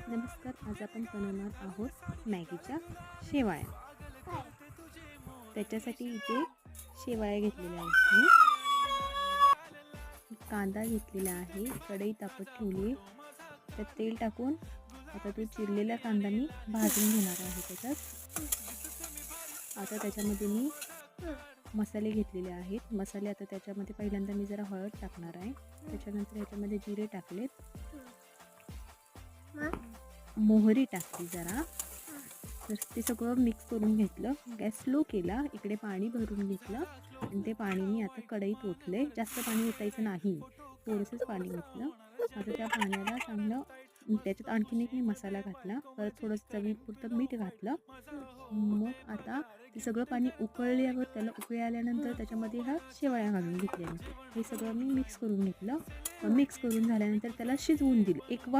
नमस्कार, आज आपण बनवणार आहोत मॅगीच्या शेवाळ्या. त्याच्यासाठी इथे शेवाळ्या घेतलेल्या आहेत. मी कांदा घेतलेला आहे, कढई तापत ठेवली, त्यात तेल टाकून आता तो चिरलेला कांदा मी भाजून घेणार आहे. आता त्याच्यामध्ये मी मसाले घेतलेले आहेत. मसाले आता त्याच्यामध्ये पहिल्यांदा मी जरा हळद टाकणार आहे, त्याच्यानंतर ह्याच्यामध्ये जिरे टाकलेत, मोहरी टाकली जरा, तर ते सगळं मिक्स करून घेतलं. गॅस स्लो केला, इकडे पाणी भरून घेतलं आणि ते पाणी मी आता कढईत ओतले. जास्त पाणी ओतायचं नाही, थोडंसंच पाणी ओतलं. आता त्या पाण्याला चांगलं, त्याच्यात आणखीन एक मी मसाला घातला, परत थोडंसं चवीपुरतं मीठ घातलं. मग आता ते सगळं पाणी उकळल्यावर त्याला उकळी आल्यानंतर त्याच्यामध्ये ह्या शेवाळ्या घालून घेतल्या. हे सगळं मी मिक्स करून घेतलं. मिक्स करून झाल्यानंतर त्याला शिजवून दिलं. एक